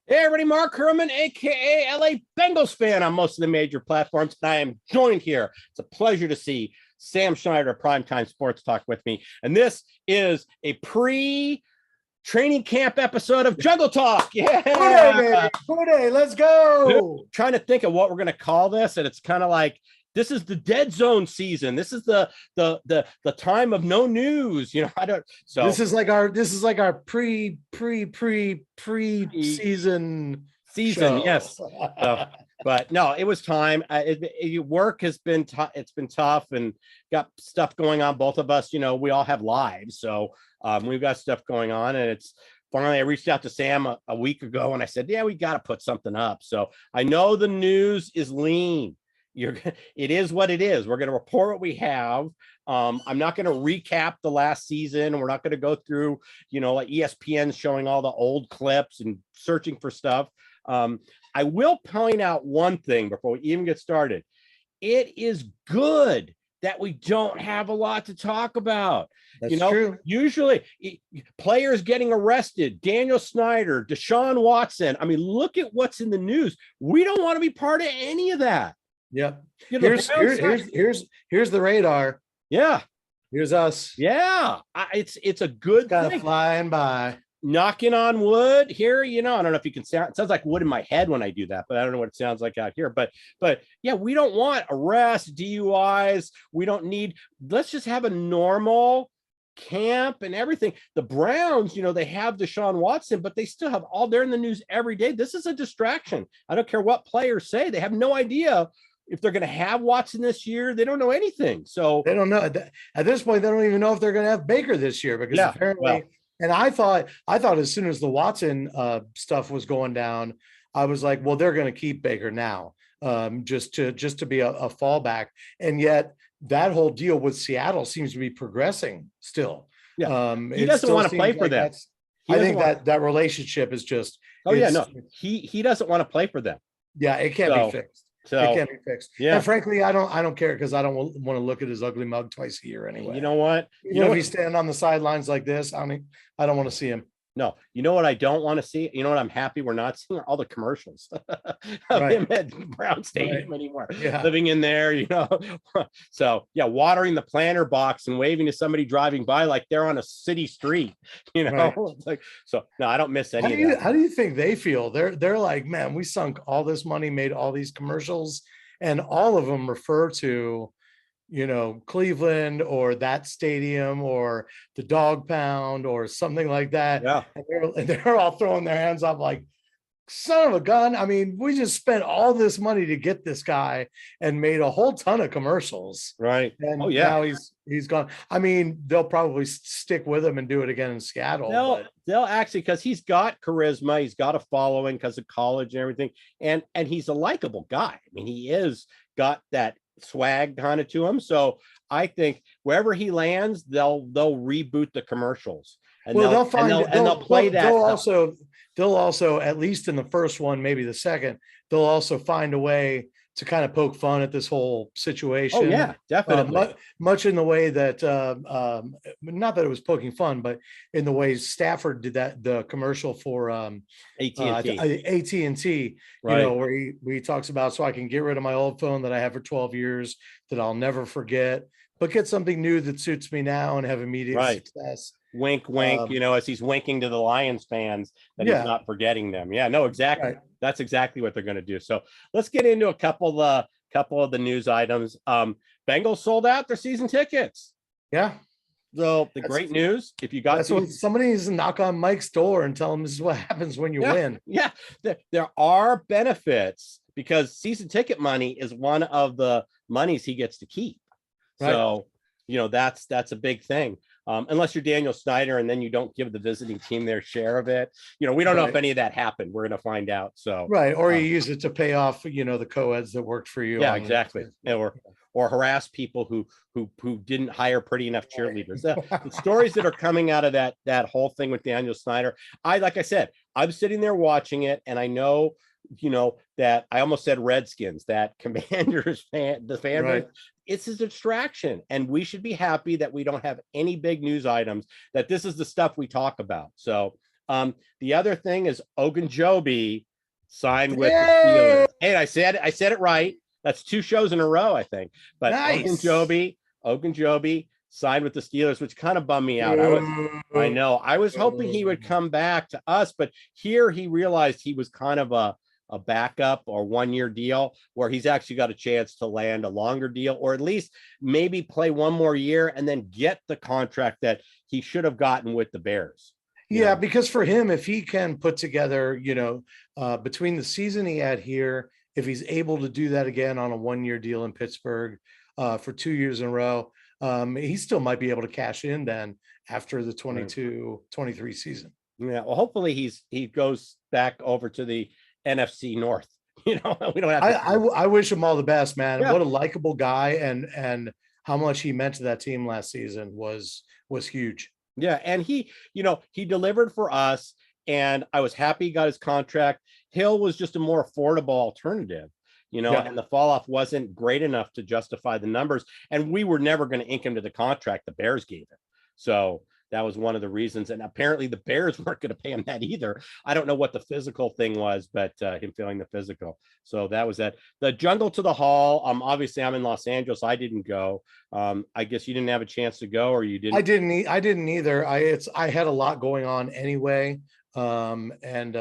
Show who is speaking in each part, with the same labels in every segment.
Speaker 1: Hey, everybody, Mark Herman, a.k.a. LA Bengals fan on most of the major platforms. And I am joined here. It's a pleasure to see Sam Schneider, Primetime Sports Talk with me. And this is a pre-training camp episode of Jungle Talk. Yeah.
Speaker 2: Good day. Let's go.
Speaker 1: Trying to think of what we're going to call this. And it's kind of like, this is the dead zone season. This is the time of no news. You know, I don't. So
Speaker 2: this is like our pre-season. Show.
Speaker 1: Yes. But no, it was time. Work has been it's been tough and got stuff going on. Both of us, you know, we all have lives, so we've got stuff going on, and it's. Finally, I reached out to Sam a week ago, and I said, "Yeah, we got to put something up." So I know the news is lean. It is what it is. We're going to report what we have. I'm not going to recap the last season. We're not going to go through, you know, like ESPN showing all the old clips and searching for stuff. I will point out one thing before we even get started. It is good that we don't have a lot to talk about.
Speaker 2: That's true.
Speaker 1: Usually players getting arrested, Daniel Snyder, Deshaun Watson. I mean, look at what's in the news. We don't want to be part of any of that.
Speaker 2: Yep. Here's the radar.
Speaker 1: Yeah.
Speaker 2: Here's us.
Speaker 1: Yeah. It's a good
Speaker 2: kind
Speaker 1: thing.
Speaker 2: Of flying by.
Speaker 1: Knocking on wood here, you know. I don't know if you can sound. It sounds like wood in my head when I do that, but I don't know what it sounds like out here. But yeah, we don't want arrests, DUIs. We don't need. Let's just have a normal camp and everything. The Browns, you know, they have Deshaun Watson, but they still have all. They're in the news every day. This is a distraction. I don't care what players say. They have no idea if they're going to have Watson this year. They don't know anything. So
Speaker 2: they don't know at this point. They don't even know if they're going to have Baker this year because apparently. And I thought as soon as the Watson stuff was going down, I was like, well, they're going to keep Baker now, just to be a fallback. And yet that whole deal with Seattle seems to be progressing still.
Speaker 1: Yeah, he doesn't want to play for them.
Speaker 2: I think that relationship is just.
Speaker 1: Oh yeah, no, he doesn't want to play for them.
Speaker 2: Yeah, it can't be fixed.
Speaker 1: So
Speaker 2: it can't be fixed.
Speaker 1: Yeah.
Speaker 2: And frankly, I don't care because I don't want to look at his ugly mug twice a year anyway.
Speaker 1: You know what?
Speaker 2: If he's standing on the sidelines like this, I don't want to see him.
Speaker 1: No, you know what I don't want to see? You know what I'm happy we're not seeing? All the commercials of him at Brown Stadium anymore. Yeah. Living in there, you know. So yeah, watering the planter box and waving to somebody driving by like they're on a city street, you know. Right. It's like, so no, I don't miss any of that.
Speaker 2: How do you think they feel? They're like, man, we sunk all this money, made all these commercials, and all of them refer to, you know, Cleveland or that stadium or the dog pound or something like that.
Speaker 1: Yeah.
Speaker 2: And they're all throwing their hands up like, son of a gun. I mean, we just spent all this money to get this guy and made a whole ton of commercials.
Speaker 1: Right.
Speaker 2: And now he's gone. I mean, they'll probably stick with him and do it again in Seattle.
Speaker 1: They'll actually, because he's got charisma, he's got a following because of college and everything. And he's a likable guy. I mean, he is got that swag kind of to him. So I think wherever he lands, they'll reboot the commercials and they'll play that.
Speaker 2: They'll also, at least in the first one, maybe the second, they'll also find a way to kind of poke fun at this whole situation.
Speaker 1: Oh yeah, definitely.
Speaker 2: Much in the way that, not that it was poking fun, but in the way Stafford did the commercial for AT&T, right. You know, where he talks about, so I can get rid of my old phone that I have for 12 years that I'll never forget, but get something new that suits me now and have immediate success.
Speaker 1: Wink, wink, you know, as he's winking to the Lions fans that he's not forgetting them. Yeah, no, exactly. Right. That's exactly what they're going to do. So let's get into a couple of the news items. Bengals sold out their season tickets.
Speaker 2: Yeah.
Speaker 1: So great news, if you got
Speaker 2: somebody needs to knock on Mike's door and tell him this is what happens when you win.
Speaker 1: Yeah, there are benefits because season ticket money is one of the monies he gets to keep. Right. So, you know, that's a big thing. Unless you're Daniel Snyder and then you don't give the visiting team their share of it. You know, we don't know if any of that happened. We're going to find out. So
Speaker 2: or you use it to pay off, you know, the co-eds that worked for you.
Speaker 1: Yeah, exactly. Or harass people who didn't hire pretty enough cheerleaders. The stories that are coming out of that whole thing with Daniel Snyder. Like I said, I'm sitting there watching it, and I know, you know, that I almost said Redskins, that Commanders fan base. It's a distraction, and we should be happy that we don't have any big news items, that this is the stuff we talk about. So The other thing is Ogunjobi signed with the
Speaker 2: Yeah,
Speaker 1: Steelers. Hey, I said it right. That's 2 shows in a row, I think. But
Speaker 2: nice.
Speaker 1: Ogunjobi signed with the Steelers, which kind of bummed me out. I know. I was hoping he would come back to us, but here he realized he was kind of a backup or 1-year deal where he's actually got a chance to land a longer deal, or at least maybe play 1 more year and then get the contract that he should have gotten with the Bears.
Speaker 2: Yeah, because for him, if he can put together, between the season he had here, if he's able to do that again on a 1-year deal in Pittsburgh for 2 years in a row, he still might be able to cash in then after the 22-23 season.
Speaker 1: Yeah, well, hopefully he goes back over to the NFC North. We don't have to.
Speaker 2: I wish him all the best, man.
Speaker 1: Yeah.
Speaker 2: What a likable guy, and how much he meant to that team last season was huge.
Speaker 1: Yeah, and he delivered for us, and I was happy he got his contract. Hill was just a more affordable alternative, and the fall off wasn't great enough to justify the numbers, and we were never going to ink him to the contract the Bears gave him. So that was one of the reasons, and apparently the Bears weren't going to pay him that either. I don't know what the physical thing was, but him feeling the physical. So that was that. The Jungle to the Hall. Obviously I'm in Los Angeles. I didn't go. I guess you didn't have a chance to go, or you didn't.
Speaker 2: I didn't either. I had a lot going on anyway. It's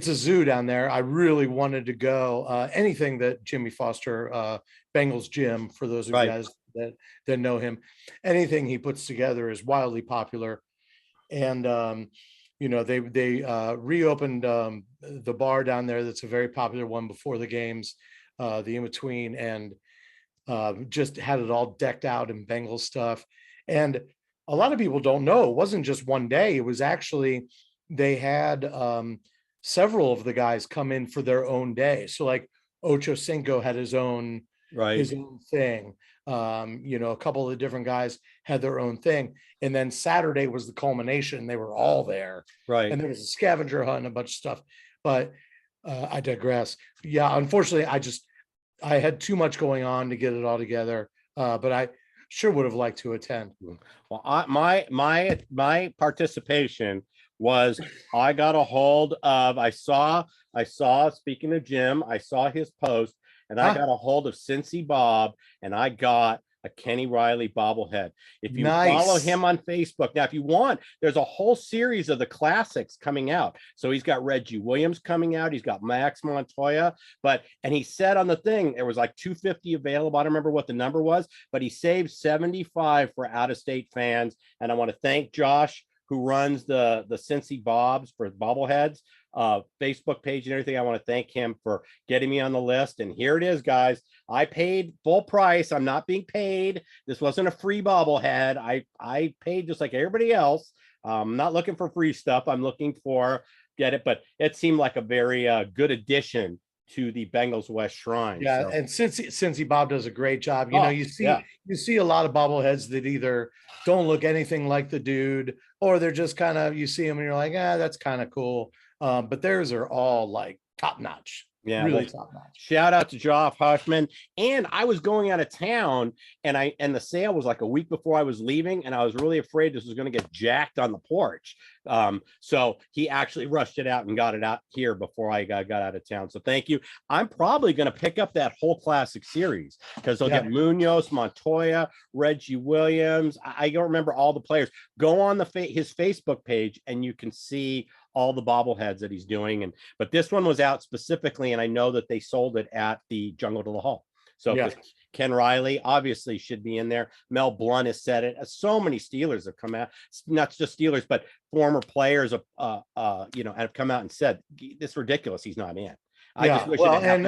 Speaker 2: a zoo down there. I really wanted to go. Anything that Jimmy Foster, Bengals Jim, for those of you guys that know him, anything he puts together is wildly popular. And they reopened the bar down there. That's a very popular one before the games, the in between, and just had it all decked out in Bengals stuff. And a lot of people don't know it wasn't just one day. It was actually they had several of the guys come in for their own day. So like Ocho Cinco had his own thing. A couple of the different guys had their own thing. And then Saturday was the culmination. They were all there.
Speaker 1: Right.
Speaker 2: And there was a scavenger hunt and a bunch of stuff. But I digress. Yeah, unfortunately, I had too much going on to get it all together. But I sure would have liked to attend.
Speaker 1: Well, my participation was I got a hold of, I saw, speaking of Jim, I saw his post, and I got a hold of Cincy Bob, and I got a Kenny Riley bobblehead. If you follow him on Facebook, now, if you want, there's a whole series of the classics coming out. So he's got Reggie Williams coming out. He's got Max Montoya, and he said on the thing, there was like 250 available. I don't remember what the number was, but he saved 75 for out-of-state fans. And I want to thank Josh, who runs the Cincy Bobs for bobbleheads Facebook page and everything. I want to thank him for getting me on the list. And here it is, guys. I paid full price. I'm not being paid. This wasn't a free bobblehead. I paid just like everybody else. I'm not looking for free stuff. I'm looking for get it. But it seemed like a very good addition to the Bengals West Shrine.
Speaker 2: Yeah, so. And Cincy Bob does a great job. You see a lot of bobbleheads that either don't look anything like the dude, or they're just kind of, you see them and you're like, that's kind of cool. But theirs are all like top notch.
Speaker 1: Yeah,
Speaker 2: really top notch.
Speaker 1: Shout out to Joff Hushman. And I was going out of town, and the sale was like a week before I was leaving, and I was really afraid this was going to get jacked on the porch. So he actually rushed it out and got it out here before I got out of town. So thank you. I'm probably going to pick up that whole classic series because they'll get Munoz, Montoya, Reggie Williams. I don't remember all the players. Go on his Facebook page and you can see all the bobbleheads that he's doing. But this one was out specifically, and I know that they sold it at the Jungle to the Hall. So Ken Riley obviously should be in there. Mel Blount has said it. So many Steelers have come out, not just Steelers, but former players have come out and said, "This is ridiculous. He's not in." I just wish
Speaker 2: and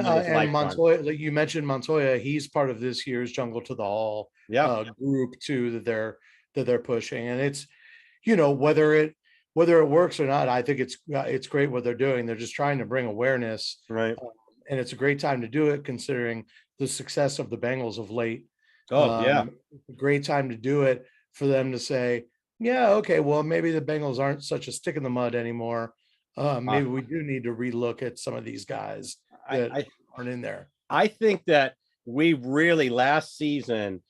Speaker 2: Montoya, like you mentioned, Montoya, he's part of this year's Jungle to the Hall group too that they're pushing, and it's whether it works or not, I think it's great what they're doing. They're just trying to bring awareness,
Speaker 1: right?
Speaker 2: And it's a great time to do it considering the success of the Bengals of late.
Speaker 1: It's
Speaker 2: a great time to do it for them to say, okay, well, maybe the Bengals aren't such a stick in the mud anymore. Maybe we do need to relook at some of these guys that aren't in there.
Speaker 1: I think that we really last season,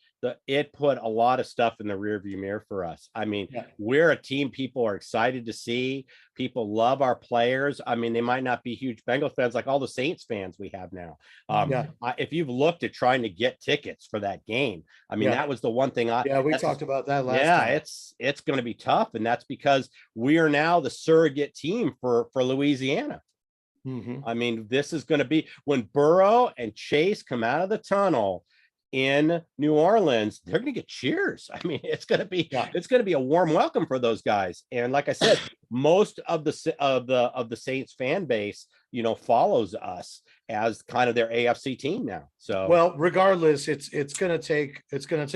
Speaker 1: it put a lot of stuff in the rearview mirror for us. I mean,
Speaker 2: Yeah.
Speaker 1: we're a team people are excited to see. People love our players. I mean, they might not be huge Bengals fans like all the Saints fans we have now. If you've looked at trying to get tickets for that game, I mean, that was the one thing
Speaker 2: we talked about that last time.
Speaker 1: It's going to be tough, and that's because we are now the surrogate team for Louisiana. I mean, this is going to be when Burrow and Chase come out of the tunnel in New Orleans, they're going to get cheers. I mean, it's going to be a warm welcome for those guys. And like I said, most of the Saints fan base, follows us as kind of their AFC team now. So,
Speaker 2: well, regardless, it's going to take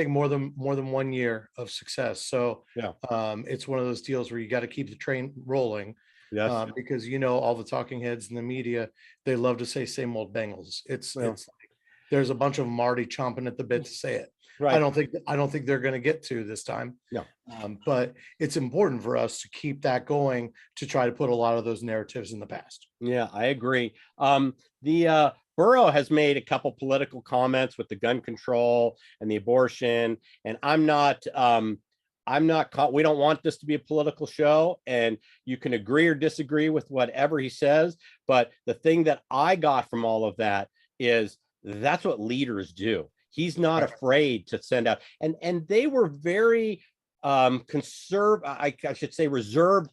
Speaker 2: more than 1 year of success. So, it's one of those deals where you got to keep the train rolling.
Speaker 1: Yes.
Speaker 2: Because all the talking heads in the media, they love to say same old Bengals. It's like there's a bunch of them already chomping at the bit to say it. Right. I don't think they're going to get to this time.
Speaker 1: No.
Speaker 2: But it's important for us to keep that going to try to put a lot of those narratives in the past.
Speaker 1: Yeah, I agree. The Burrow has made a couple political comments with the gun control and the abortion, and we don't want this to be a political show, and you can agree or disagree with whatever he says. But the thing that I got from all of that is that's what leaders do. He's not afraid to send out, and they were very reserved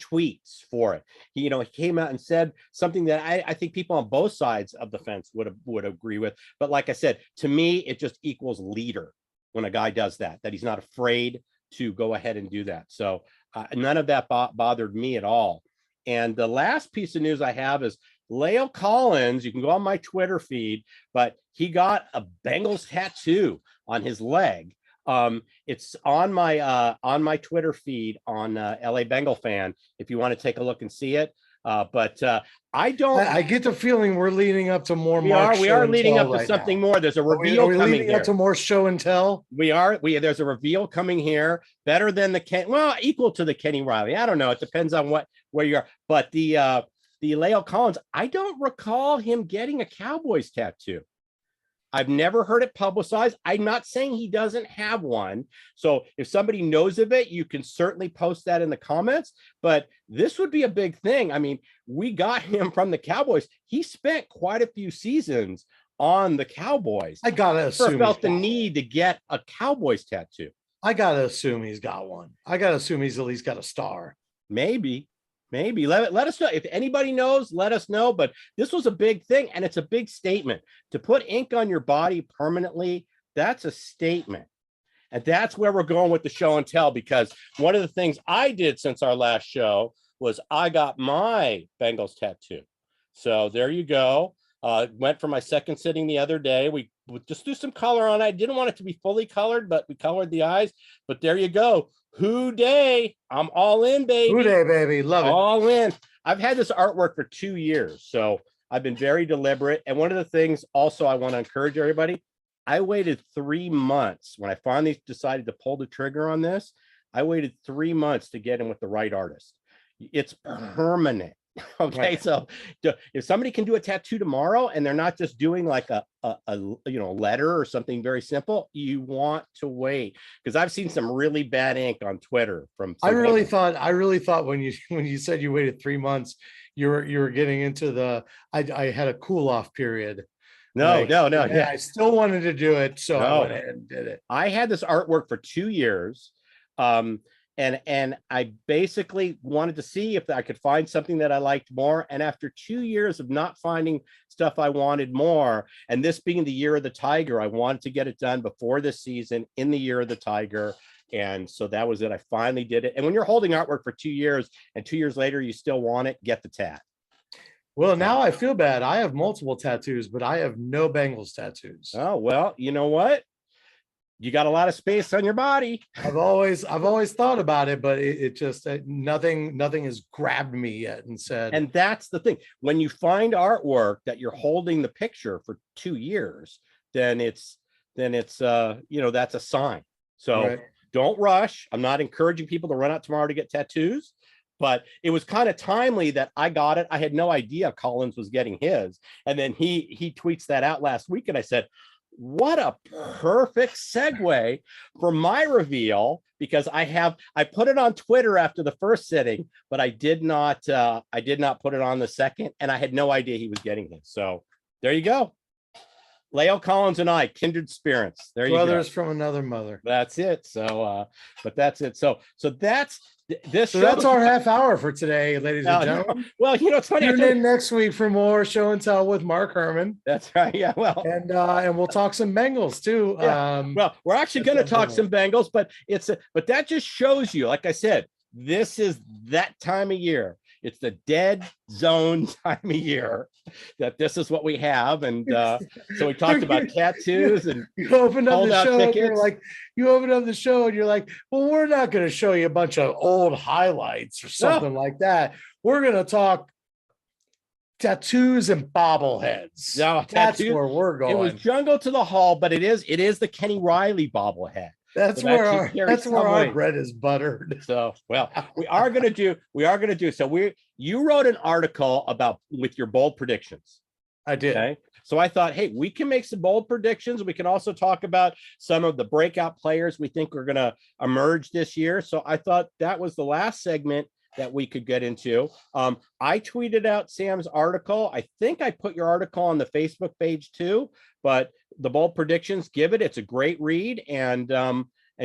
Speaker 1: tweets for it. He came out and said something that I think people on both sides of the fence would agree with. But like I said, to me, it just equals leader when a guy does that he's not afraid to go ahead and do that. So none of that bothered me at all. And the last piece of news I have is La'el Collins. You can go on my Twitter feed, but he got a Bengals tattoo on his leg. It's on my Twitter feed on LA Bengal fan, if you want to take a look and see it. But I
Speaker 2: get the feeling we're leading up to more.
Speaker 1: We are leading up to something more. There's a reveal
Speaker 2: are we
Speaker 1: coming
Speaker 2: leading
Speaker 1: here.
Speaker 2: Up to more show and tell.
Speaker 1: There's a reveal coming here, better than equal to the Kenny Riley. I don't know. It depends on where you are. But the La'el Collins, I don't recall him getting a Cowboys tattoo. I've never heard it publicized. I'm not saying he doesn't have one. So if somebody knows of it, you can certainly post that in the comments. But this would be a big thing. I mean, we got him from the Cowboys. He spent quite a few seasons on the Cowboys.
Speaker 2: I gotta assume
Speaker 1: he felt the need to get a Cowboys tattoo.
Speaker 2: I gotta assume he's got one. I gotta assume he's at least got a star.
Speaker 1: Maybe let us know if anybody knows. Let us know. But this was a big thing, and it's a big statement to put ink on your body permanently. That's a statement, and that's where we're going with the show and tell. Because one of the things I did since our last show was I got my Bengals tattoo. So there you go. Went for my second sitting the other day. We just do some color on it. I didn't want it to be fully colored, but we colored the eyes. But there you go. Who day? I'm all in, baby.
Speaker 2: Who day, baby? Love it.
Speaker 1: All in. I've had this artwork for 2 years, so I've been very deliberate. And one of the things also I want to encourage everybody, I waited 3 months when I finally decided to pull the trigger on this. I waited 3 months to get in with the right artist. It's permanent. Okay, right. So if somebody can do a tattoo tomorrow and they're not just doing like a letter or something very simple, you want to wait, because I've seen some really bad ink on Twitter from.
Speaker 2: I really thought when you said you waited 3 months, you were getting into the I had a cool off period.
Speaker 1: No.
Speaker 2: Yeah, I still wanted to do it, so I went ahead and did it.
Speaker 1: I had this artwork for 2 years. And I basically wanted to see if I could find something that I liked more. And after 2 years of not finding stuff I wanted more, and this being the year of the Tiger, I wanted to get it done before this season in the year of the Tiger. And so that was it. I finally did it. And when you're holding artwork for 2 years and 2 years later, you still want it, get the tat.
Speaker 2: Well, now I feel bad. I have multiple tattoos, but I have no Bengals tattoos.
Speaker 1: Oh, well, you know what? You got a lot of space on your body.
Speaker 2: I've always thought about it, but it just nothing has grabbed me yet and said.
Speaker 1: And that's the thing. When you find artwork that you're holding the picture for 2 years, then it's that's a sign. So Don't rush. I'm not encouraging people to run out tomorrow to get tattoos, but it was kind of timely that I got it. I had no idea Collins was getting his, and then he tweets that out last week, and I said, what a perfect segue for my reveal, because I put it on Twitter after the first sitting, but I did not put it on the second, and I had no idea he was getting his. So there you go. Leo Collins and I, kindred spirits. There you go.
Speaker 2: Brothers from another mother.
Speaker 1: That's it. So but that's it. So that's this.
Speaker 2: So that's our half hour for today, ladies and gentlemen.
Speaker 1: Well, it's funny.
Speaker 2: Tune in next week for more show and tell with Mark Herman.
Speaker 1: That's right. Yeah. Well,
Speaker 2: and we'll talk some Bengals too.
Speaker 1: Yeah. Well, we're actually going to talk some Bengals, but but that just shows you, like I said, this is that time of year. It's the dead zone time of year that this is what we have. And so we talked about tattoos, and
Speaker 2: you opened up the show
Speaker 1: tickets.
Speaker 2: And you're like, you opened up the show and you're like, well, we're not going to show you a bunch of old highlights or something like that. We're going to talk tattoos and bobbleheads.
Speaker 1: No,
Speaker 2: that's where we're going.
Speaker 1: It was Jungle to the Hall, but it is the Kenny Riley bobblehead.
Speaker 2: That's where our bread is buttered.
Speaker 1: So, well, we are going to do. So you wrote an article with your bold predictions.
Speaker 2: I did.
Speaker 1: Okay. So I thought, hey, we can make some bold predictions. We can also talk about some of the breakout players we think are going to emerge this year. So I thought that was the last segment that we could get into. I tweeted out Sam's article. I think I put your article on the Facebook page too, but the bold predictions, it's a great read, and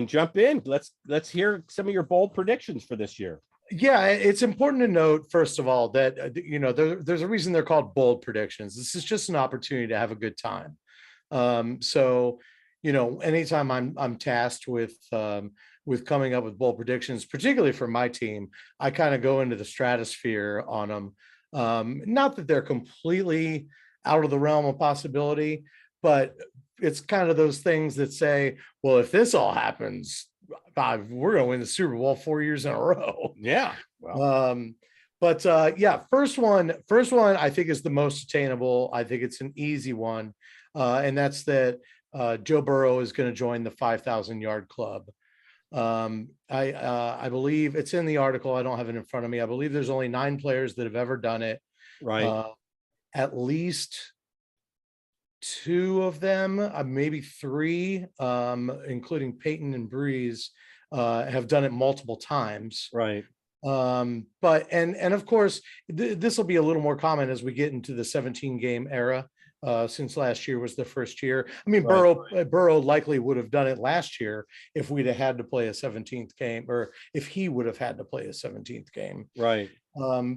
Speaker 1: jump in. Let's hear some of your bold predictions for this year.
Speaker 2: Yeah, it's important to note, first of all, that there's a reason they're called bold predictions. This is just an opportunity to have a good time. So anytime I'm tasked with coming up with bold predictions, particularly for my team, I kind of go into the stratosphere on them. Not that they're completely out of the realm of possibility, but it's kind of those things that say, well, if this all happens, we're going to win the Super Bowl 4 years in a row.
Speaker 1: Yeah. Well.
Speaker 2: First one, I think is the most attainable. I think it's an easy one. And that's that Joe Burrow is going to join the 5,000 yard club. I believe it's in the article. I don't have it in front of me. I believe there's only 9 players that have ever done it.
Speaker 1: Right.
Speaker 2: At least 2 of them, maybe 3, including Peyton and Breeze, have done it multiple times.
Speaker 1: Right.
Speaker 2: But of course, this will be a little more common as we get into the 17 game era. Since last year was the first year. I mean, right. Burrow likely would have done it last year if we'd have had to play a 17th game, or if he would have had to play a 17th game.
Speaker 1: Right.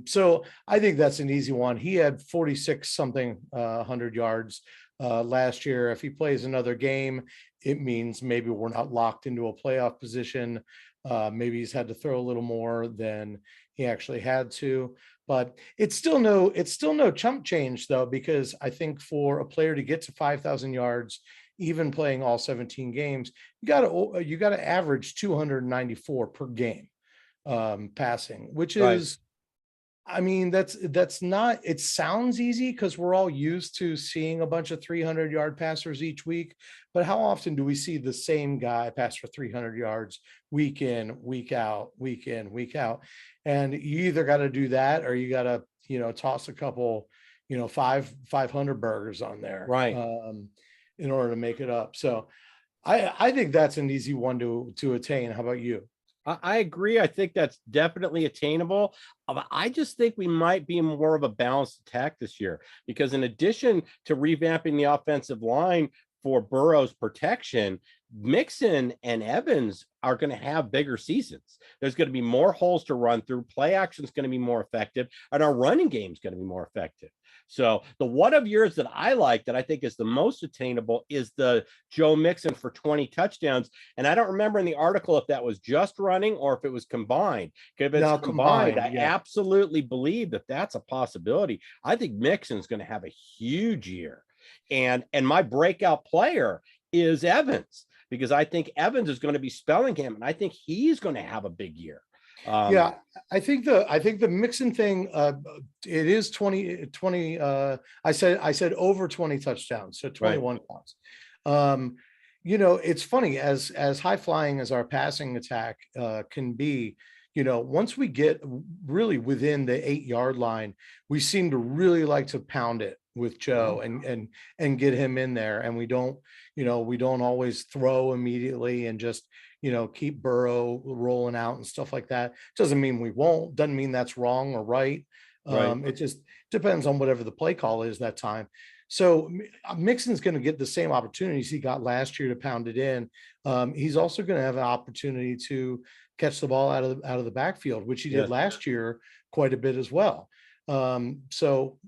Speaker 2: So I think that's an easy one. He had 46 something 100 yards last year. If he plays another game, it means maybe we're not locked into a playoff position. Maybe he's had to throw a little more than he actually had to. But it's still no chump change, though, because I think for a player to get to 5,000 yards, even playing all 17 games, you got to average 294 per game passing, which is, I mean, that's not, it sounds easy because we're all used to seeing a bunch of 300 yard passers each week. But how often do we see the same guy pass for 300 yards week in, week out, week in, week out? And you either got to do that, or you got to, toss a couple, 500 burgers on there,
Speaker 1: right,
Speaker 2: in order to make it up. So I think that's an easy one to attain. How about you?
Speaker 1: I agree. I think that's definitely attainable. I just think we might be more of a balanced attack this year, because in addition to revamping the offensive line for Burrow's protection, Mixon and Evans are going to have bigger seasons. There's going to be more holes to run through. Play action is going to be more effective, and our running game is going to be more effective. So the one of yours that I like, that I think is the most attainable, is the Joe Mixon for 20 touchdowns. And I don't remember in the article if that was just running or if it was combined. If it's combined, I absolutely believe that that's a possibility. I think Mixon's going to have a huge year. And my breakout player is Evans, because I think Evans is going to be spelling him, and I think he's going to have a big year.
Speaker 2: I think the Mixon thing, it is 20. I said over 20 touchdowns, so 21 points. It's funny, as high flying as our passing attack can be. Once we get really within the 8 yard line, we seem to really like to pound it with Joe and get him in there. And we don't, we don't always throw immediately and just, keep Burrow rolling out and stuff like that. Doesn't mean we won't, doesn't mean that's wrong or right. It just depends on whatever the play call is that time. So Mixon's going to get the same opportunities he got last year to pound it in. He's also going to have an opportunity to catch the ball out of the backfield, which he did last year quite a bit as well. So,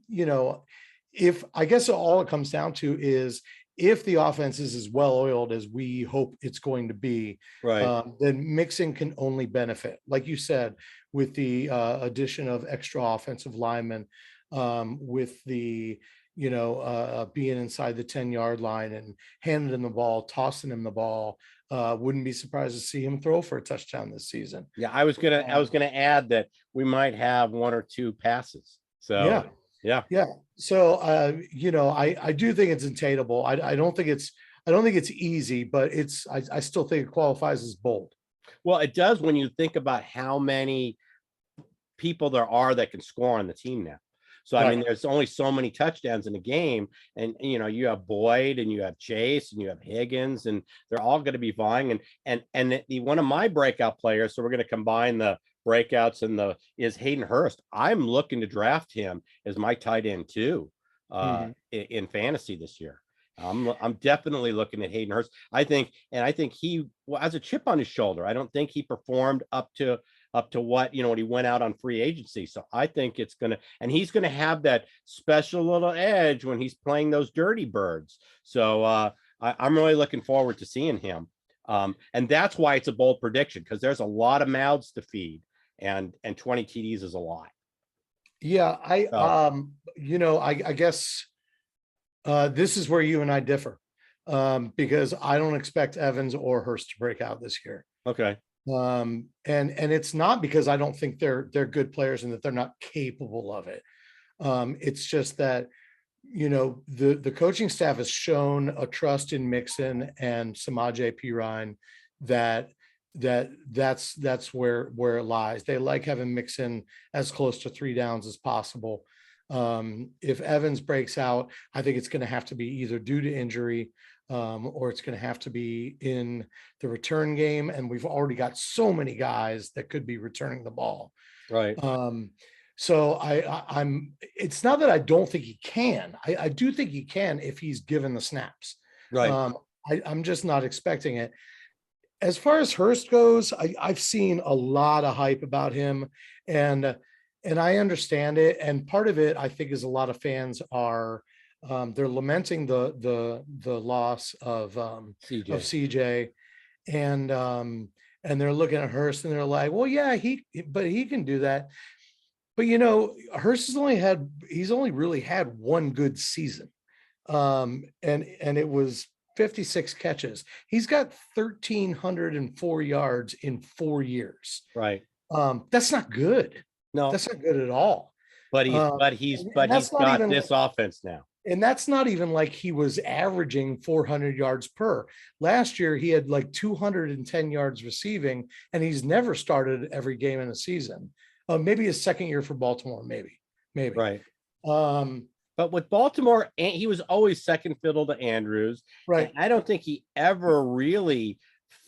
Speaker 2: if I guess all it comes down to is if the offense is as well oiled as we hope it's going to be, then Mixon can only benefit, like you said, with the addition of extra offensive linemen, with the being inside the 10-yard line and handing him the ball, tossing him the ball. Wouldn't be surprised to see him throw for a touchdown this season.
Speaker 1: Yeah, I was gonna add that we might have 1 or 2 passes. So yeah.
Speaker 2: So I do think it's attainable. I don't think it's easy, but I still think it qualifies as bold.
Speaker 1: Well, it does when you think about how many people there are that can score on the team now. So, I mean, there's only so many touchdowns in a game, and, you have Boyd and you have Chase and you have Higgins, and they're all going to be vying. And one of my breakout players, so we're going to combine the breakouts and is Hayden Hurst. I'm looking to draft him as my tight end too, in fantasy this year. I'm definitely looking at Hayden Hurst. I think he has a chip on his shoulder. I don't think he performed up to what, when he went out on free agency. So I think he's going to have that special little edge when he's playing those dirty birds. So I'm really looking forward to seeing him. And that's why it's a bold prediction, because there's a lot of mouths to feed, and 20 TDs is a lot.
Speaker 2: Yeah. I guess this is where you and I differ, because I don't expect Evans or Hurst to break out this year.
Speaker 1: Okay.
Speaker 2: And it's not because I don't think they're good players and that they're not capable of it. It's just that, the coaching staff has shown a trust in Mixon and Samaje Perine that's where it lies. They like having Mixon as close to 3 downs as possible. If Evans breaks out, I think it's going to have to be either due to injury, or it's going to have to be in the return game. And we've already got so many guys that could be returning the ball.
Speaker 1: Right.
Speaker 2: So it's not that I don't think he can. I do think he can if he's given the snaps.
Speaker 1: Right.
Speaker 2: I'm just not expecting it. As far as Hurst goes, I've seen a lot of hype about him, and I understand it. And part of it, I think, is a lot of fans are they're lamenting the loss of CJ, and they're looking at Hurst and they're like, well, yeah, he can do that. But Hurst he's only really had one good season, and it was 56 catches. He's got 1,304 yards in 4 years.
Speaker 1: Right.
Speaker 2: That's not good.
Speaker 1: No,
Speaker 2: that's not good at all.
Speaker 1: But he's got this offense now.
Speaker 2: And that's not even like he was averaging 400 yards per. Last year, he had like 210 yards receiving, and he's never started every game in a season. Maybe his second year for Baltimore, maybe.
Speaker 1: Right. But with Baltimore, he was always second fiddle to Andrews.
Speaker 2: Right.
Speaker 1: I don't think he ever really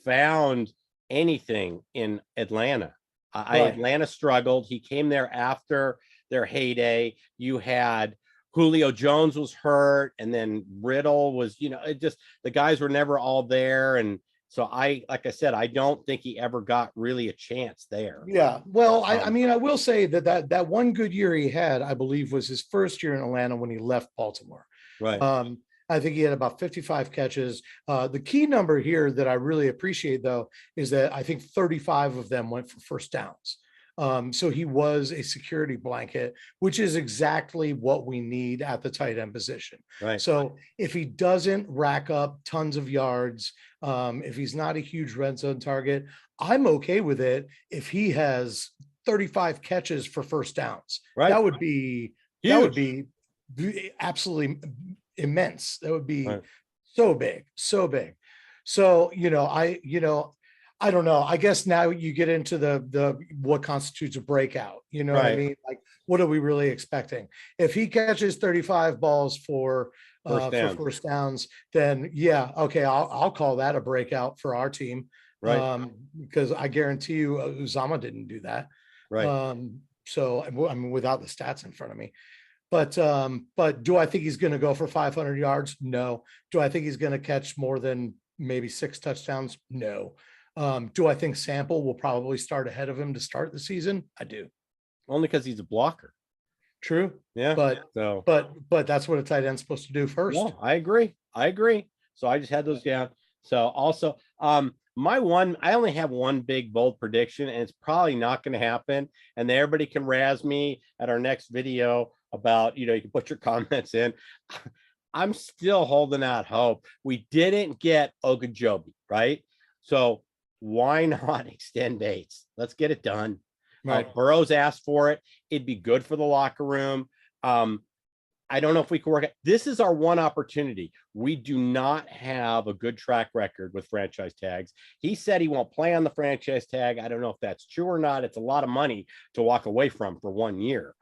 Speaker 1: found anything in Atlanta. Atlanta struggled. He came there after their heyday. You had Julio Jones was hurt, and then Riddle was, it just, the guys were never all there. And so like I said, I don't think he ever got really a chance there.
Speaker 2: Yeah. Well, I mean, I will say that one good year he had, I believe, was his first year in Atlanta when he left Baltimore.
Speaker 1: Right.
Speaker 2: I think he had about 55 catches. The key number here that I really appreciate, though, is that I think 35 of them went for first downs. So he was a security blanket, which is exactly what we need at the tight end position.
Speaker 1: Right.
Speaker 2: So if he doesn't rack up tons of yards, if he's not a huge red zone target, I'm okay with it if he has 35 catches for first downs. Right. That would be huge. That would be absolutely immense. That would be so big, so big. So, I don't know. I guess now you get into the what constitutes a breakout. You know what I
Speaker 1: Right.
Speaker 2: mean? Like, what are we really expecting? If he catches 35 balls
Speaker 1: First
Speaker 2: for
Speaker 1: down.
Speaker 2: first downs, then yeah, okay, I'll call that a breakout for our team.
Speaker 1: Right.
Speaker 2: Because I guarantee you, Uzama didn't do that.
Speaker 1: Right.
Speaker 2: So I mean, without the stats in front of me. But do I think he's going to go for 500 yards? No. Do I think he's going to catch more than maybe 6 touchdowns? No. Do I think Sample will probably start ahead of him to start the season? I do.
Speaker 1: Only because he's a blocker.
Speaker 2: True.
Speaker 1: Yeah.
Speaker 2: But
Speaker 1: So
Speaker 2: but that's what a tight end's supposed to do first.
Speaker 1: no, I agree. I agree. So I just had those down. So also, I only have one big bold prediction, and it's probably not going to happen. And everybody can razz me at our next video about, you can put your comments in. I'm still holding out hope. We didn't get Ogunjobi, right? So why not extend Bates? Let's get it done.
Speaker 2: Right.
Speaker 1: Burrow's asked for it. It'd be good for the locker room. I don't know if we can work it. This is our one opportunity. We do not have a good track record with franchise tags. He said he won't play on the franchise tag. I don't know if that's true or not. It's a lot of money to walk away from for 1 year.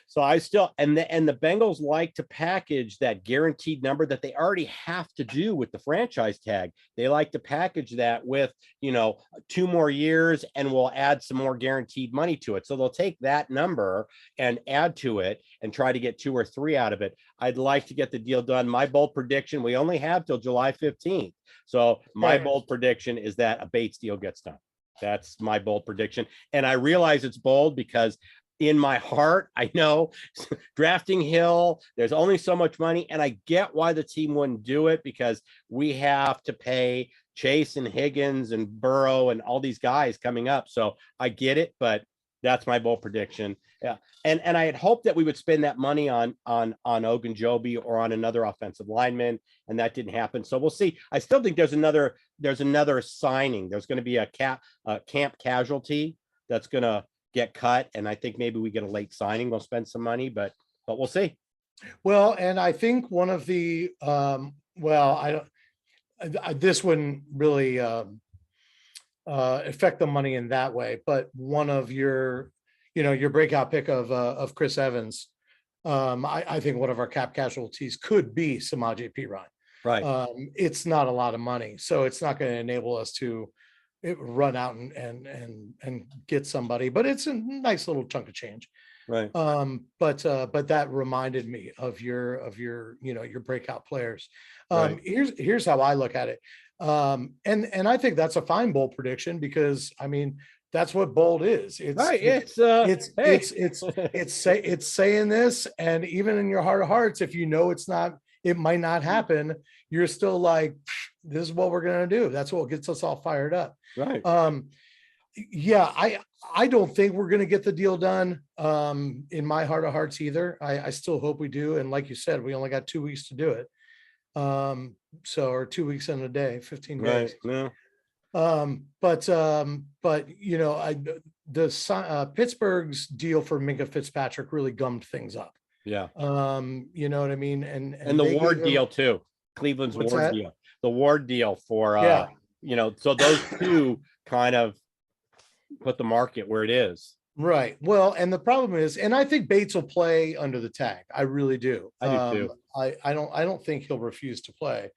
Speaker 1: So I still, and the Bengals like to package that guaranteed number that they already have to do with the franchise tag. They like to package that with, 2 more years, and we'll add some more guaranteed money to it. So they'll take that number and add to it and try to get 2 or 3 out of it. I'd like to get the deal done. My bold prediction, we only have till July 15th. So my bold prediction is that a Bates deal gets done. That's my bold prediction. And I realize it's bold because in my heart, I know drafting Hill, there's only so much money, and I get why the team wouldn't do it, because we have to pay Chase and Higgins and Burrow and all these guys coming up. So I get it, but that's my bold prediction. Yeah. And I had hoped that we would spend that money on Ogunjobi or on another offensive lineman, and that didn't happen. So we'll see. I still think there's another signing. There's going to be a camp casualty that's going to get cut, and I think maybe we get a late signing. We'll spend some money, but we'll see.
Speaker 2: Well, and I think one of the this wouldn't really affect the money in that way, but one of your breakout pick of Chris Evans, I think one of our cap casualties could be Samaje Perine.
Speaker 1: Right.
Speaker 2: It's not a lot of money, so it's not going to enable us to run out and get somebody, but it's a nice little chunk of change.
Speaker 1: Right.
Speaker 2: But that reminded me of your your breakout players.
Speaker 1: Right.
Speaker 2: Here's how I look at it. And I think that's a fine bold prediction, because I mean, that's what bold is. It's saying this, and even in your heart of hearts, if it might not happen, you're still like, this is what we're going to do. That's what gets us all fired up.
Speaker 1: Right.
Speaker 2: Yeah, I don't think we're going to get the deal done in my heart of hearts either. I still hope we do. And like you said, we only got 2 weeks to do it. Or 2 weeks in a day, 15 days.
Speaker 1: Right.
Speaker 2: No. Pittsburgh's deal for Minka Fitzpatrick really gummed things up.
Speaker 1: Yeah.
Speaker 2: You know what I mean? And
Speaker 1: the Ward deal too. Cleveland's Ward deal. The Ward deal for so those two kind of put the market where it is.
Speaker 2: Right. Well, and the problem is, and I think Bates will play under the tag. I really do.
Speaker 1: I do too.
Speaker 2: I don't think he'll refuse to play.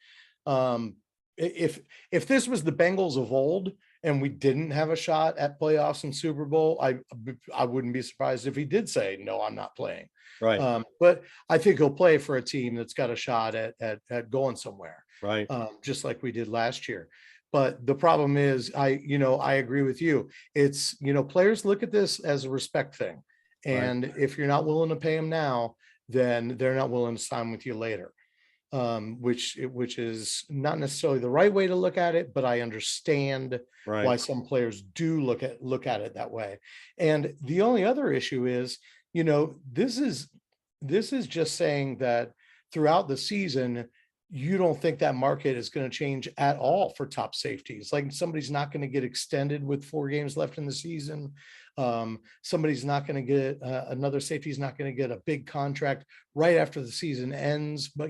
Speaker 2: If this was the Bengals of old and we didn't have a shot at playoffs and Super Bowl, I wouldn't be surprised if he did say, no, I'm not playing.
Speaker 1: Right.
Speaker 2: But I think he'll play for a team that's got a shot at going somewhere.
Speaker 1: Right.
Speaker 2: Just like we did last year. But the problem is, I agree with you. It's, players look at this as a respect thing. And if you're not willing to pay them now, then they're not willing to sign with you later. Which is not necessarily the right way to look at it, but I understand why some players do look at it that way. And the only other issue is, this is just saying that throughout the season, you don't think that market is going to change at all for top safeties. Like, somebody's not going to get extended with 4 games left in the season. Somebody's not going to get another safety's not going to get a big contract right after the season ends. But,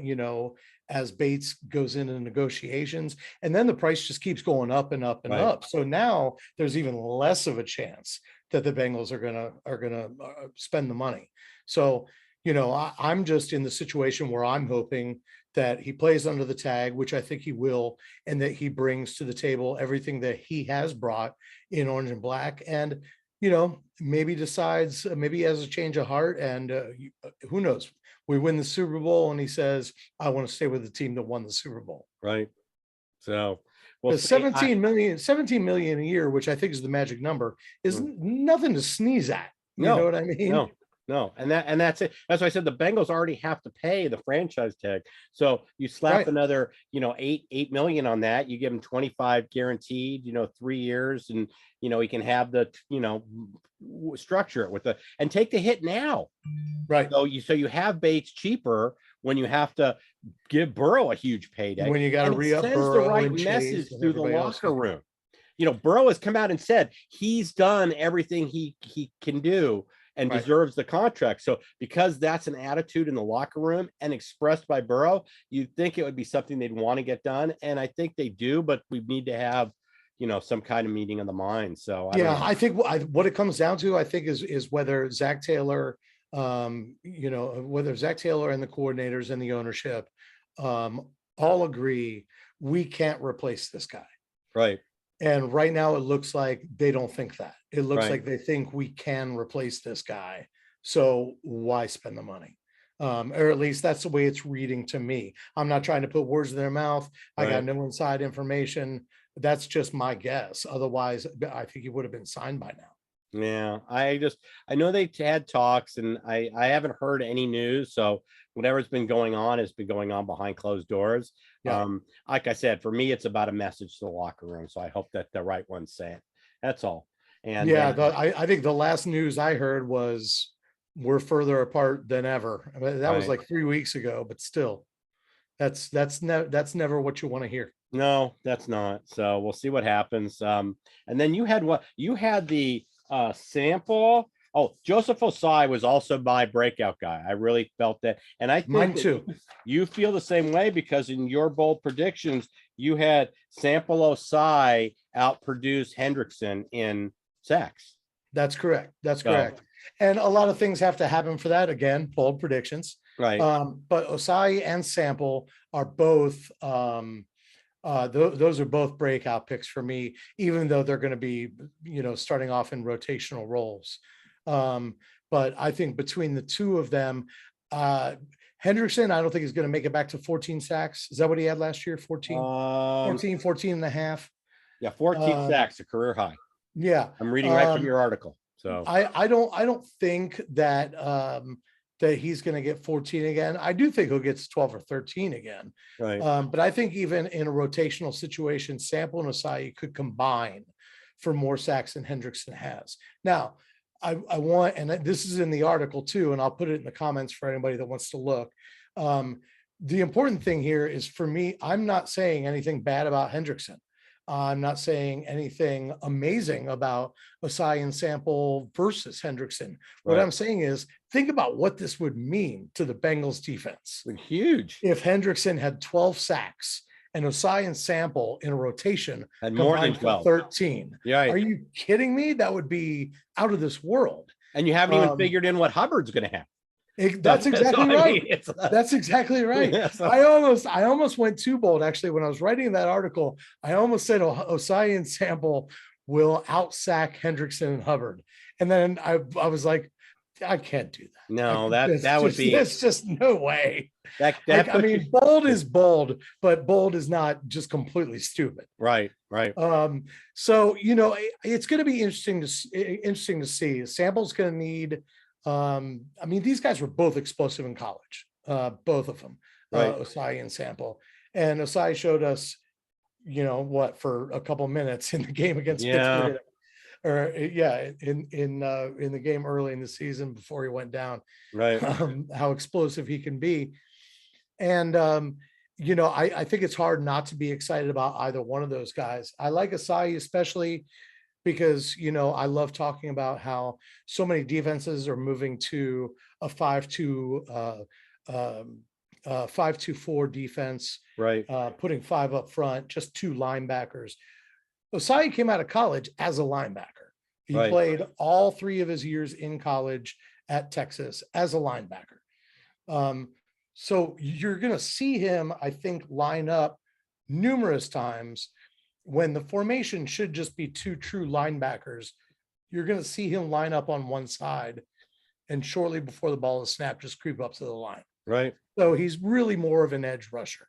Speaker 2: as Bates goes into negotiations, and then the price just keeps going up and up and
Speaker 1: Right.
Speaker 2: up. So now there's even less of a chance that the Bengals are gonna spend the money. So, I'm just in the situation where I'm hoping that he plays under the tag, which I think he will, and that he brings to the table everything that he has brought in orange and black, and maybe decides, maybe he has a change of heart, and who knows? We win the Super Bowl, and he says, "I want to stay with the team that won the Super Bowl."
Speaker 1: Right. So we'll
Speaker 2: Because
Speaker 1: see.
Speaker 2: 17 million a year, which I think is the magic number, is nothing to sneeze at. You know
Speaker 1: No,
Speaker 2: what I mean?
Speaker 1: no, and that's it. That's why I said the Bengals already have to pay the franchise tag. So you slap
Speaker 2: Right.
Speaker 1: another, 8 million on that. You give him 25 guaranteed, 3 years, and he can have the structure it with the and take the hit now.
Speaker 2: Right.
Speaker 1: So you have Bates cheaper when you have to give Burrow a huge payday.
Speaker 2: When you got to
Speaker 1: And it
Speaker 2: re-up
Speaker 1: sends the
Speaker 2: Burrow
Speaker 1: right
Speaker 2: and
Speaker 1: message
Speaker 2: Chase and
Speaker 1: through the
Speaker 2: everybody else.
Speaker 1: locker room. Burrow has come out and said he's done everything he can do and
Speaker 2: Right.
Speaker 1: deserves the contract. So because that's an attitude in the locker room and expressed by Burrow, you'd think it would be something they'd want to get done. And I think they do, but we need to have, some kind of meeting of the mind. So
Speaker 2: I think what it comes down to, I think, is whether Zach Taylor, whether Zach Taylor and the coordinators and the ownership all agree we can't replace this guy.
Speaker 1: Right.
Speaker 2: And right now it looks like they don't think that. It looks
Speaker 1: Right.
Speaker 2: like they think we can replace this guy. So why spend the money? Or at least that's the way it's reading to me. I'm not trying to put words in their mouth. I got
Speaker 1: Right.
Speaker 2: no inside information. That's just my guess. Otherwise, I think he would have been signed by now.
Speaker 1: Yeah, I know they had talks, and I haven't heard any news. So whatever's been going on has been going on behind closed doors.
Speaker 2: Yeah.
Speaker 1: Like I said, for me, it's about a message to the locker room. So I hope that the right ones say it. That's all. And
Speaker 2: I think the last news I heard was we're further apart than ever. I mean, that was
Speaker 1: Right.
Speaker 2: like 3 weeks ago, but still, that's never what you want to hear.
Speaker 1: No, that's not. So we'll see what happens. And then you had the sample. Oh, Joseph Osai was also my breakout guy. I really felt that. And I think
Speaker 2: Mine
Speaker 1: that
Speaker 2: too.
Speaker 1: you feel the same way, because in your bold predictions, you had Sample Osai outproduce Hendrickson in sacks.
Speaker 2: That's correct. That's
Speaker 1: So,
Speaker 2: correct. And a lot of things have to happen for that. Again, bold predictions.
Speaker 1: right.
Speaker 2: But Osai and Sample are both those are both breakout picks for me, even though they're going to be, starting off in rotational roles. But I think between the two of them, Hendrickson, I don't think he's going to make it back to 14 sacks. Is that what he had last year? 14 and a half.
Speaker 1: Yeah, 14 sacks, a career high.
Speaker 2: Yeah.
Speaker 1: I'm reading right from your article. So
Speaker 2: I don't think that that he's going to get 14 again. I do think he'll get 12 or 13 again.
Speaker 1: right.
Speaker 2: But I think even in a rotational situation, Sample and Osai could combine for more sacks than Hendrickson has. Now, I want, and this is in the article too, and I'll put it in the comments for anybody that wants to look. The important thing here is, for me, I'm not saying anything bad about Hendrickson. I'm not saying anything amazing about Osai and Sample versus Hendrickson. What
Speaker 1: Right.
Speaker 2: I'm saying is, think about what this would mean to the Bengals defense.
Speaker 1: Huge.
Speaker 2: If Hendrickson had 12 sacks and Osai and Sample in a rotation
Speaker 1: Had more than
Speaker 2: combined for
Speaker 1: 12.
Speaker 2: 13.
Speaker 1: Yeah.
Speaker 2: Are you kidding me? That would be out of this world.
Speaker 1: And you haven't even figured in what Hubbard's going to have.
Speaker 2: That's exactly right.
Speaker 1: It's,
Speaker 2: That's exactly right.
Speaker 1: Yeah, so-
Speaker 2: I almost went too bold. Actually, when I was writing that article, I almost said Osai and Sample will outsack Hendrickson and Hubbard. And then I was like, I can't do that.
Speaker 1: No, that would be,
Speaker 2: there's just no way.
Speaker 1: that
Speaker 2: I mean, bold is bold, but bold is not just completely stupid.
Speaker 1: right.
Speaker 2: So it's going to be interesting to see. Sample's going to need. I mean, these guys were both explosive in college, both of them,
Speaker 1: Right.
Speaker 2: Osai and Sample. And Osai showed us, for a couple minutes in the game against Pittsburgh, or in the game early in the season before he went down,
Speaker 1: Right.
Speaker 2: how explosive he can be. And I think it's hard not to be excited about either one of those guys. I like Osai especially because, I love talking about how so many defenses are moving to a 5-2 5-2-4 defense,
Speaker 1: Right.
Speaker 2: putting 5 up front, just 2 linebackers. Osai came out of college as a linebacker. He
Speaker 1: Right.
Speaker 2: played all 3 of his years in college at Texas as a linebacker. So you're going to see him, I think, line up numerous times when the formation should just be 2 true linebackers. You're going to see him line up on one side and shortly before the ball is snapped, just creep up to the line.
Speaker 1: Right.
Speaker 2: So he's really more of an edge rusher.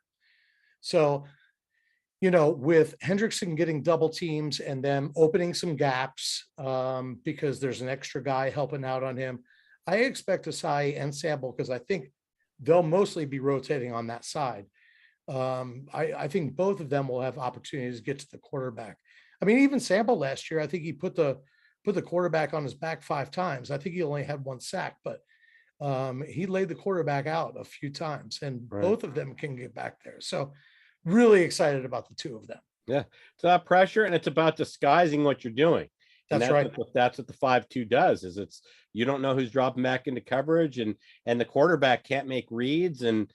Speaker 2: So, with Hendrickson getting double teams and them opening some gaps because there's an extra guy helping out on him, I expect Asai and Sample, because I think they'll mostly be rotating on that side. I think both of them will have opportunities to get to the quarterback. I mean, even Sample last year, I think he put the quarterback on his back 5 times. I think he only had 1 sack, but he laid the quarterback out a few times, and both of them can get back there. So really excited about the 2 of them.
Speaker 1: Yeah. It's not pressure, and it's about disguising what you're doing. And
Speaker 2: That's right.
Speaker 1: That's what the 5-2 does, is you don't know who's dropping back into coverage, and the quarterback can't make reads. And,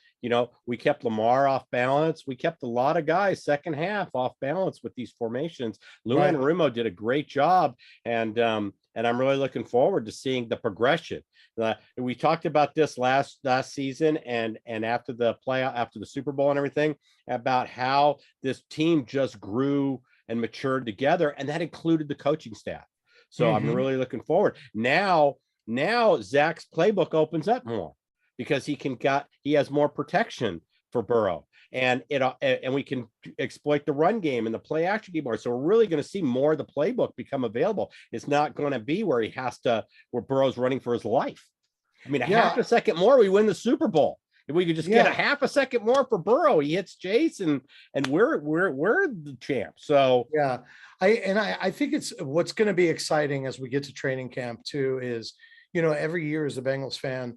Speaker 1: we kept Lamar off balance. We kept a lot of guys second half off balance with these formations. Lou Anarumo did a great job. And I'm really looking forward to seeing the progression. We talked about this last season and after the playoff, after the Super Bowl and everything, about how this team just grew and matured together, and that included the coaching staff. So I'm really looking forward. Now Zach's playbook opens up more because he has more protection for Burrow, and we can exploit the run game and the play action game more. So we're really going to see more of the playbook become available. It's not going to be where Burrow's running for his life. I mean, half a second more, we win the Super Bowl. If we could just get a half a second more for Burrow, he hits Chase, and we're the champ. So
Speaker 2: I think it's what's going to be exciting as we get to training camp too is, every year as a Bengals fan,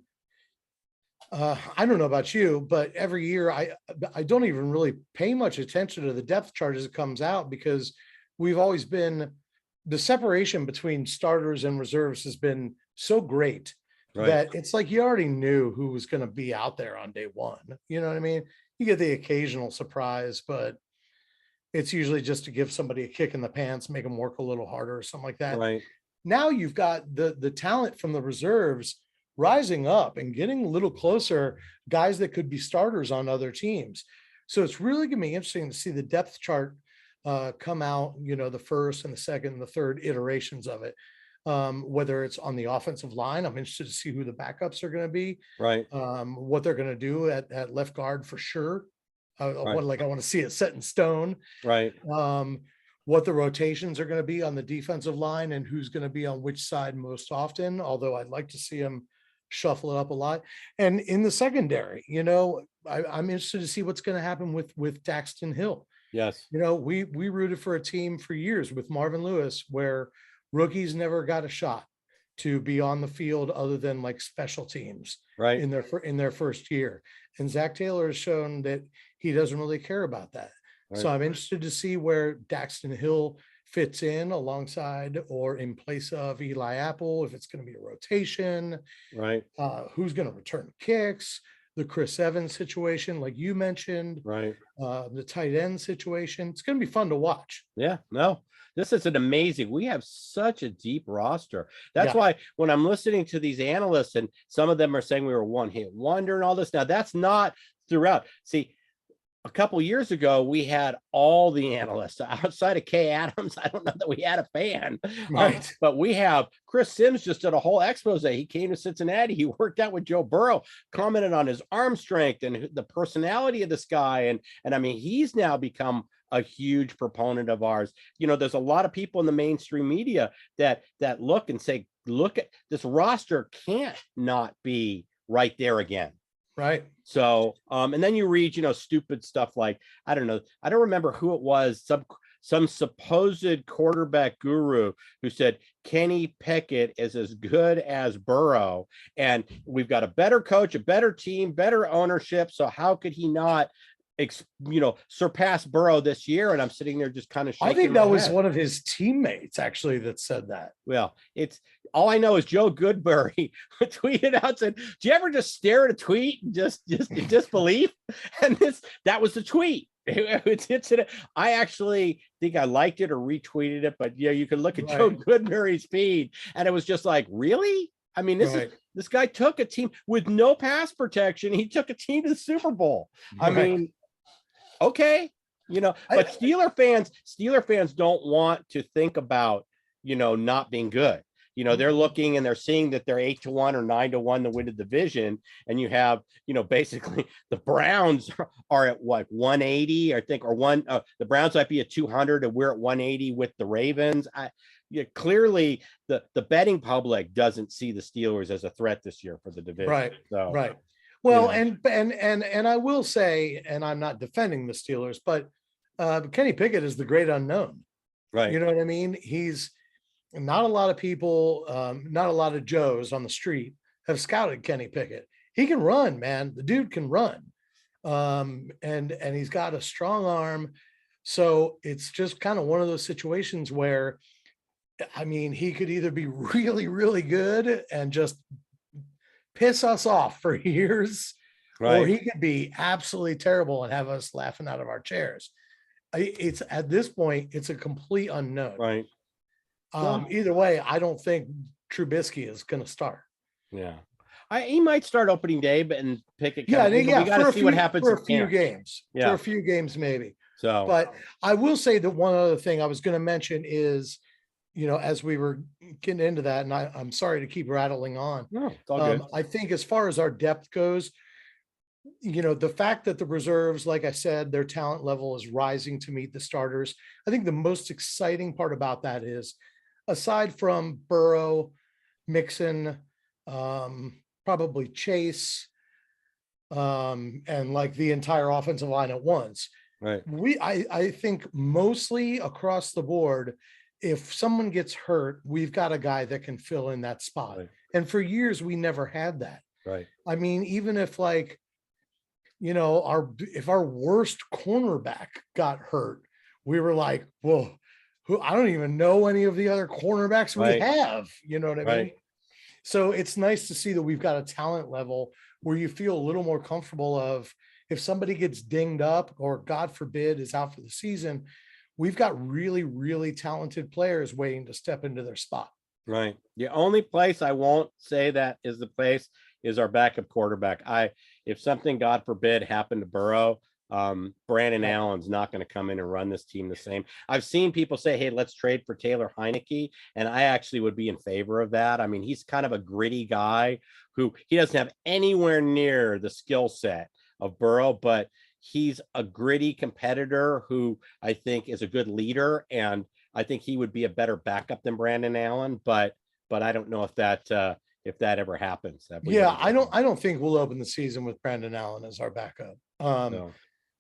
Speaker 2: I don't know about you, but every year I don't even really pay much attention to the depth chart as it comes out, because we've always been, the separation between starters and reserves has been so great that it's like you already knew who was going to be out there on day one. You know what I mean? You get the occasional surprise, but it's usually just to give somebody a kick in the pants, make them work a little harder or something like that.
Speaker 1: Right.
Speaker 2: Now you've got the talent from the reserves rising up and getting a little closer, guys that could be starters on other teams. So it's really going to be interesting to see the depth chart come out, the first and the second and the third iterations of it. Whether it's on the offensive line, I'm interested to see who the backups are going to be.
Speaker 1: Right.
Speaker 2: What they're going to do at left guard for sure. I want to see it set in stone.
Speaker 1: Right.
Speaker 2: What the rotations are going to be on the defensive line and who's going to be on which side most often. Although I'd like to see them shuffle it up a lot. And in the secondary, I'm interested to see what's going to happen with Daxton Hill.
Speaker 1: Yes.
Speaker 2: We rooted for a team for years with Marvin Lewis where rookies never got a shot to be on the field other than like special teams in their first year. And Zach Taylor has shown that he doesn't really care about that. Right. So I'm interested to see where Daxton Hill fits in alongside or in place of Eli Apple, if it's going to be a rotation,
Speaker 1: right?
Speaker 2: Who's going to return kicks, the Chris Evans situation, like you mentioned,
Speaker 1: right?
Speaker 2: The tight end situation. It's going to be fun to watch.
Speaker 1: Yeah, no, this is an amazing, we have such a deep roster. That's why when I'm listening to these analysts and some of them are saying we were one hit wonder and all this, now that's not throughout. See, a couple years ago, we had all the analysts outside of Kay Adams. I don't know that we had a fan,
Speaker 2: right?
Speaker 1: But we have Chris Sims just did a whole expose. He came to Cincinnati. He worked out with Joe Burrow, commented on his arm strength and the personality of this guy. And I mean, he's now become a huge proponent of ours. There's a lot of people in the mainstream media that look and say, look at this roster can't not be right there again.
Speaker 2: Right.
Speaker 1: So, and then you read, stupid stuff like, I don't know, I don't remember who it was, some supposed quarterback guru who said Kenny Pickett is as good as Burrow, and we've got a better coach, a better team, better ownership. So how could he not surpass Burrow this year. And I'm sitting there just kind of shaking
Speaker 2: I think that was
Speaker 1: head.
Speaker 2: one of his teammates actually that said that.
Speaker 1: Well, it's all I know is Joe Goodberry tweeted out, said, do you ever just stare at a tweet and just in disbelief? And that was the tweet. I actually think I liked it or retweeted it, but yeah, you can look at Joe Goodberry's feed and it was just like, really? I mean, this guy took a team with no pass protection. He took a team to the Super Bowl. I mean, okay, but Steeler fans don't want to think about, not being good. They're looking and they're seeing that they're 8-1 or 9-1 to win the division. And you have, basically the Browns are at what, 180, I think, or the Browns might be at 200 and we're at 180 with the Ravens. Clearly the betting public doesn't see the Steelers as a threat this year for the division.
Speaker 2: Right. Well, and I will say, and I'm not defending the Steelers, but Kenny Pickett is the great unknown.
Speaker 1: Right.
Speaker 2: You know what I mean? He's not a lot of people, not a lot of Joes on the street have scouted Kenny Pickett. He can run, man. The dude can run. And he's got a strong arm. So it's just kind of one of those situations where, I mean, he could either be really, really good and just piss us off for years, or he could be absolutely terrible and have us laughing out of our chairs. It's at this point, it's a complete unknown.
Speaker 1: Right.
Speaker 2: Either way, I don't think Trubisky is going to start.
Speaker 1: Yeah. He might start opening day, and pick it.
Speaker 2: Yeah.
Speaker 1: We got to see what happens
Speaker 2: for a few games. Yeah. For a few games, maybe.
Speaker 1: So,
Speaker 2: but I will say that one other thing I was going to mention is, as we were getting into that, and I'm sorry to keep rattling on.
Speaker 1: No, it's all good.
Speaker 2: I think as far as our depth goes, the fact that the reserves, like I said, their talent level is rising to meet the starters. I think the most exciting part about that is, aside from Burrow, Mixon, probably Chase, and like the entire offensive line at once.
Speaker 1: Right.
Speaker 2: I think mostly across the board, if someone gets hurt, we've got a guy that can fill in that spot. Right. And for years, we never had that.
Speaker 1: Right.
Speaker 2: I mean, even if if our worst cornerback got hurt, we were like, well, I don't even know any of the other cornerbacks we have. You know what I mean? So it's nice to see that we've got a talent level where you feel a little more comfortable of, if somebody gets dinged up or God forbid is out for the season, we've got really, really talented players waiting to step into their spot.
Speaker 1: Right. The only place I won't say that is the place is our backup quarterback. If something, God forbid, happened to Burrow, Brandon Allen's not going to come in and run this team the same. I've seen people say, hey, let's trade for Taylor Heineke. And I actually would be in favor of that. I mean, he's kind of a gritty guy who he doesn't have anywhere near the skill set of Burrow, but he's a gritty competitor who I think is a good leader. And I think he would be a better backup than Brandon Allen, but I don't know if that ever happens.
Speaker 2: I don't think we'll open the season with Brandon Allen as our backup. No.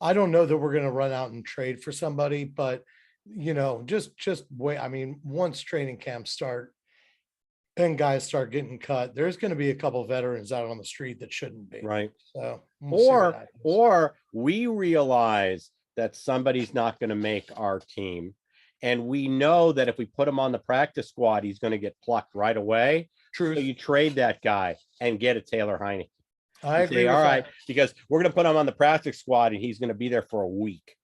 Speaker 2: I don't know that we're going to run out and trade for somebody, but just wait. I mean, once training camps start and guys start getting cut, there's going to be a couple of veterans out on the street that shouldn't be.
Speaker 1: Right.
Speaker 2: So
Speaker 1: or we realize that somebody's not going to make our team. And we know that if we put him on the practice squad, he's going to get plucked right away.
Speaker 2: True.
Speaker 1: So you trade that guy and get a Taylor Heineke.
Speaker 2: I agree.
Speaker 1: All right, because we're going to put him on the practice squad and he's going to be there for a week.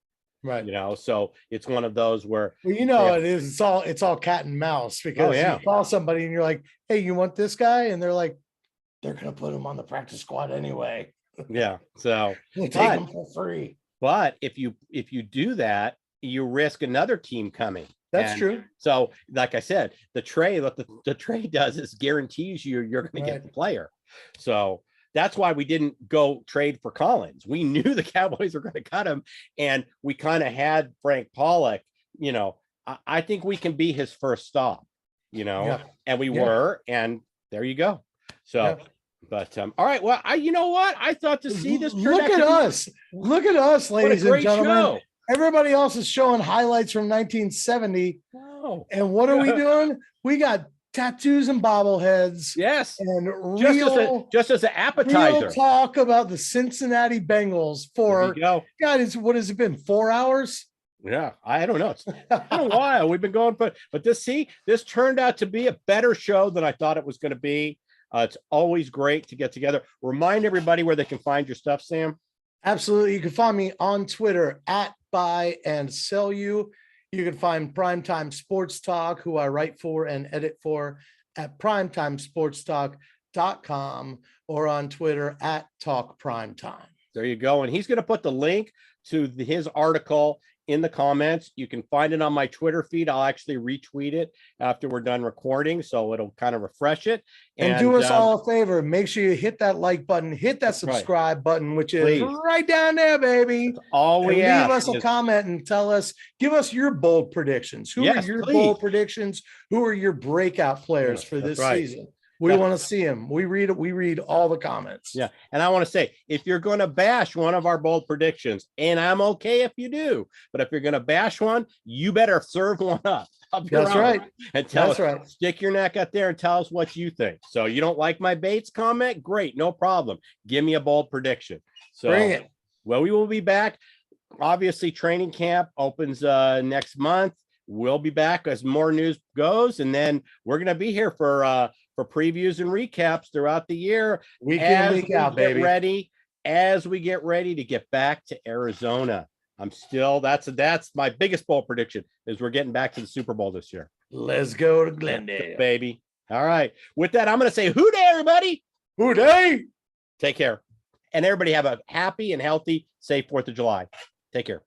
Speaker 2: Right.
Speaker 1: So it's one of those where,
Speaker 2: well, it is. It's all cat and mouse, because you call somebody and you're like, hey, you want this guy? And they're like, they're going to put him on the practice squad anyway.
Speaker 1: Yeah. So
Speaker 2: we'll take him for free.
Speaker 1: But if you do that, you risk another team coming.
Speaker 2: That's true.
Speaker 1: So, like I said, the trade, what the trade does is guarantees you're going to get the player. So that's why we didn't go trade for Collins. We knew the Cowboys were going to cut him, and we kind of had Frank Pollock. I think we can be his first stop. And we were, and there you go. So. But all right. Well, you know what? I thought to see this.
Speaker 2: Look at us, ladies and gentlemen. Show. Everybody else is showing highlights from 1970.
Speaker 1: Wow.
Speaker 2: And what are we doing? We got tattoos and bobbleheads.
Speaker 1: Yes.
Speaker 2: And
Speaker 1: just as an appetizer.
Speaker 2: Real talk about the Cincinnati Bengals for, God, what has it been, 4 hours?
Speaker 1: Yeah, I don't know. It's been a while. We've been going, but this turned out to be a better show than I thought it was going to be. It's always great to get together. Remind everybody where they can find your stuff, Sam.
Speaker 2: Absolutely. You can find me on Twitter at Buy and Sell You. You can find Primetime Sports Talk, who I write for and edit for, at primetimesportstalk.com or on Twitter at Talk Primetime.
Speaker 1: There you go. And he's going to put the link to his article in the comments. You can find it on my Twitter feed. I'll actually retweet it after we're done recording, so it'll kind of refresh it.
Speaker 2: And do us all a favor. Make sure you hit that like button, hit that subscribe button, which is right down there, baby.
Speaker 1: All we
Speaker 2: leave us a comment and give us your bold predictions. Who are your bold predictions? Who are your breakout players for this season? We want to see them. We read all the comments.
Speaker 1: Yeah. And I want to say, if you're going to bash one of our bold predictions, and I'm okay if you do, but if you're going to bash one, you better serve one up.
Speaker 2: That's right.
Speaker 1: And tell us, stick your neck out there and tell us what you think. So you don't like my Bates comment? Great. No problem. Give me a bold prediction. So
Speaker 2: bring it.
Speaker 1: Well, we will be back. Obviously, training camp opens next month. We'll be back as more news goes. And then we're going to be here for previews and recaps throughout the year.
Speaker 2: Week in, week out, baby.
Speaker 1: As we get ready to get back to Arizona. That's my biggest bold prediction is we're getting back to the Super Bowl this year.
Speaker 2: Let's go to Glendale,
Speaker 1: baby. All right. With that, I'm going to say hoo day, everybody.
Speaker 2: Hoo day.
Speaker 1: Take care. And everybody have a happy and healthy, safe 4th of July. Take care.